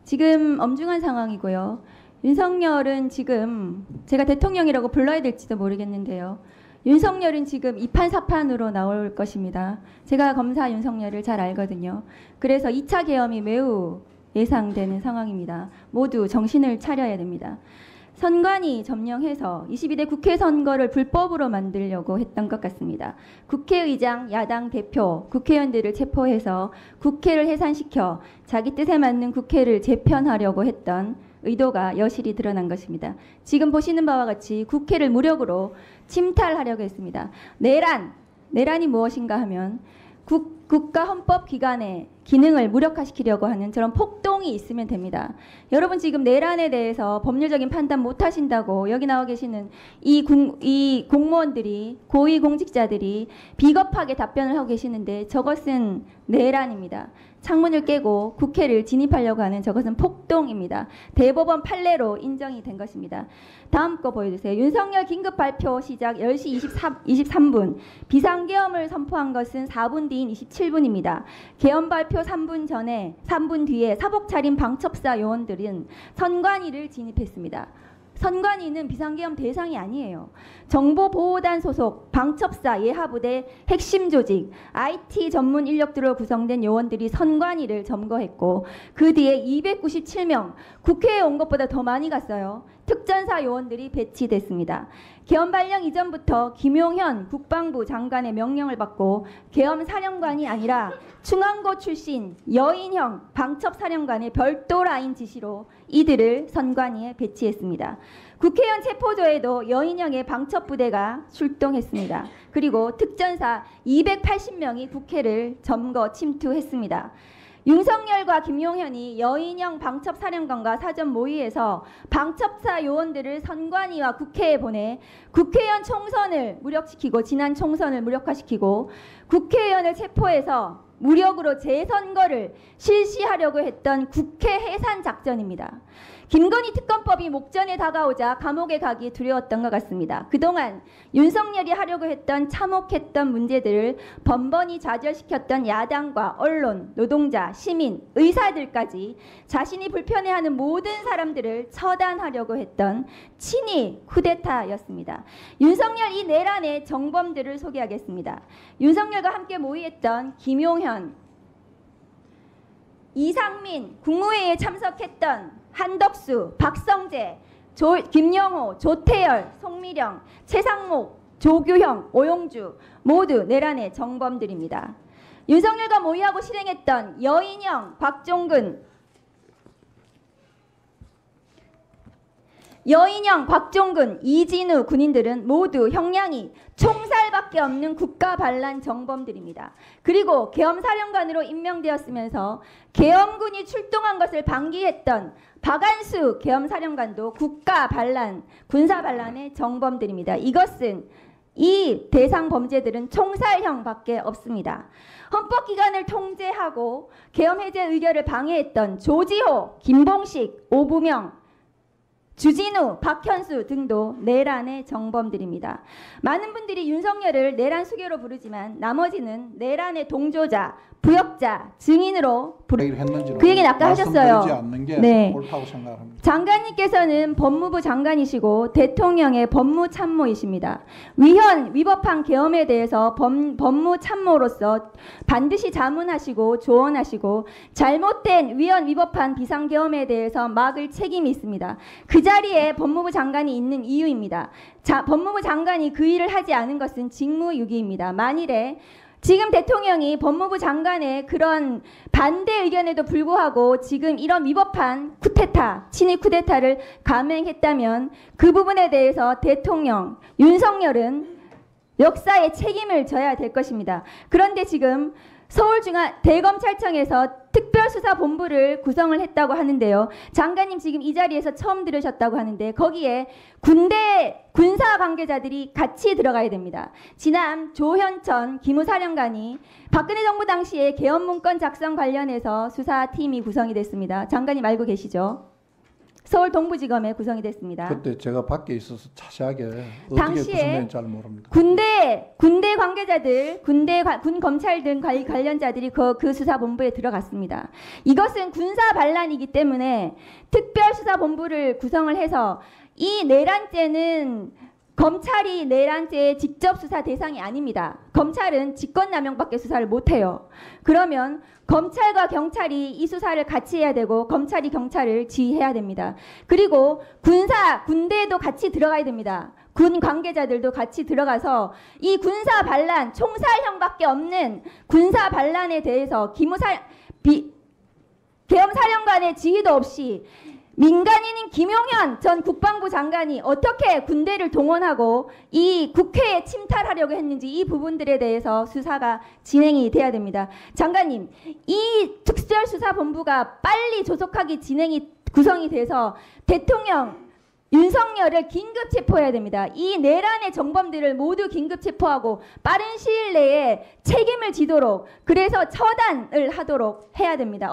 지금 엄중한 상황이고요. 윤석열은 지금 제가 대통령이라고 불러야 될지도 모르겠는데요. 윤석열은 지금 2판 4판으로 나올 것입니다. 제가 검사 윤석열을 잘 알거든요. 그래서 2차 계엄이 매우 예상되는 상황입니다. 모두 정신을 차려야 됩니다. 선관위 점령해서 22대 국회 선거를 불법으로 만들려고 했던 것 같습니다. 국회의장, 야당 대표, 국회의원들을 체포해서 국회를 해산시켜 자기 뜻에 맞는 국회를 재편하려고 했던 의도가 여실히 드러난 것입니다. 지금 보시는 바와 같이 국회를 무력으로 침탈하려고 했습니다. 내란이 무엇인가 하면 국가 헌법기관의 기능을 무력화시키려고 하는 저런 폭동이 있으면 됩니다. 여러분 지금 내란에 대해서 법률적인 판단 못 하신다고 여기 나와 계시는 이 공무원들이, 고위공직자들이 비겁하게 답변을 하고 계시는데 저것은 내란입니다. 창문을 깨고 국회를 진입하려고 하는 저것은 폭동입니다. 대법원 판례로 인정이 된 것입니다. 다음 거 보여주세요. 윤석열 긴급 발표 시작 10시 23분. 비상계엄을 선포한 것은 4분 뒤인 27분입니다. 계엄 발표 3분 뒤에 사복 차림 방첩사 요원들은 선관위를 진입했습니다. 선관위는 비상계엄 대상이 아니에요. 정보보호단 소속 방첩사 예하부대 핵심 조직 IT 전문 인력들로 구성된 요원들이 선관위를 점거했고 그 뒤에 297명, 국회에 온 것보다 더 많이 갔어요. 특전사 요원들이 배치됐습니다. 계엄 발령 이전부터 김용현 국방부 장관의 명령을 받고 계엄 사령관이 아니라 중앙고 출신 여인형 방첩사령관의 별도 라인 지시로 이들을 선관위에 배치했습니다. 국회의원 체포조에도 여인형의 방첩부대가 출동했습니다. 그리고 특전사 280명이 국회를 점거 침투했습니다. 윤석열과 김용현이 여인형 방첩사령관과 사전 모의해서 방첩사 요원들을 선관위와 국회에 보내 국회의원 총선을 무력시키고 지난 총선을 무력화시키고 국회의원을 체포해서 무력으로 재선거를 실시하려고 했던 국회 해산 작전입니다. 김건희 특검법이 목전에 다가오자 감옥에 가기 두려웠던 것 같습니다. 그동안 윤석열이 하려고 했던 참혹했던 문제들을 번번이 좌절시켰던 야당과 언론, 노동자, 시민, 의사들까지 자신이 불편해하는 모든 사람들을 처단하려고 했던 친위 쿠데타였습니다. 윤석열 이 내란의 정범들을 소개하겠습니다. 윤석열과 함께 모의했던 김용현, 이상민, 국무회의에 참석했던 한덕수, 박성재, 김영호, 조태열, 송미령, 최상목, 조규형, 오용주 모두 내란의 정범들입니다. 윤석열과 모의하고 실행했던 여인형, 박종근, 이진우 군인들은 모두 형량이 총살밖에 없는 국가반란 정범들입니다. 그리고 계엄사령관으로 임명되었으면서 계엄군이 출동한 것을 방기했던 박안수 계엄사령관도 국가반란, 군사반란의 정범들입니다. 이 대상 범죄들은 총살형밖에 없습니다. 헌법기관을 통제하고 계엄 해제 의결을 방해했던 조지호, 김봉식, 오부명, 주진우, 박현수 등도 내란의 정범들입니다. 많은 분들이 윤석열을 내란 수괴로 부르지만 나머지는 내란의 동조자, 부역자, 증인으로 그 얘기는 아까 하셨어요. 네. 장관님께서는 법무부 장관이시고 대통령의 법무참모이십니다. 위법한 계엄에 대해서 법무참모로서 반드시 자문하시고 조언하시고 잘못된 위법한 비상계엄에 대해서 막을 책임이 있습니다. 그 자리에 법무부 장관이 있는 이유입니다. 법무부 장관이 그 일을 하지 않은 것은 직무유기입니다. 만일에 지금 대통령이 법무부 장관의 그런 반대 의견에도 불구하고 지금 이런 위법한 친위 쿠데타를 감행했다면 그 부분에 대해서 대통령 윤석열은 역사의 책임을 져야 될 것입니다. 그런데 지금 대검찰청에서 특별수사본부를 구성을 했다고 하는데요. 장관님 지금 이 자리에서 처음 들으셨다고 하는데 거기에 군사 관계자들이 같이 들어가야 됩니다. 지난 조현천 기무사령관이 박근혜 정부 당시에 계엄 문건 작성 관련해서 수사팀이 구성이 됐습니다. 장관님 알고 계시죠? 서울 동부지검에 구성이 됐습니다. 그때 제가 밖에 있어서 자세하게 어떻게 당시에 구성된지 잘 모릅니다. 군대 관계자들, 군 검찰 등 관련자들이 그 수사본부에 들어갔습니다. 이것은 군사 반란이기 때문에 특별수사본부를 구성을 해서 이 내란죄는 검찰이 내란죄의 직접 수사 대상이 아닙니다. 검찰은 직권남용밖에 수사를 못해요. 그러면 검찰과 경찰이 이 수사를 같이 해야 되고 경찰이 경찰을 지휘해야 됩니다. 그리고 군대도 같이 들어가야 됩니다. 군 관계자들도 같이 들어가서 이 군사 반란, 총살형밖에 없는 군사 반란에 대해서 계엄사령관의 지휘도 없이 민간인인 김용현 전 국방부 장관이 어떻게 군대를 동원하고 이 국회에 침탈하려고 했는지 이 부분들에 대해서 수사가 진행이 돼야 됩니다. 장관님, 이 특별수사본부가 빨리 조속하게 구성이 돼서 대통령 윤석열을 긴급 체포해야 됩니다. 이 내란의 정범들을 모두 긴급 체포하고 빠른 시일 내에 책임을 지도록, 그래서 처단을 하도록 해야 됩니다.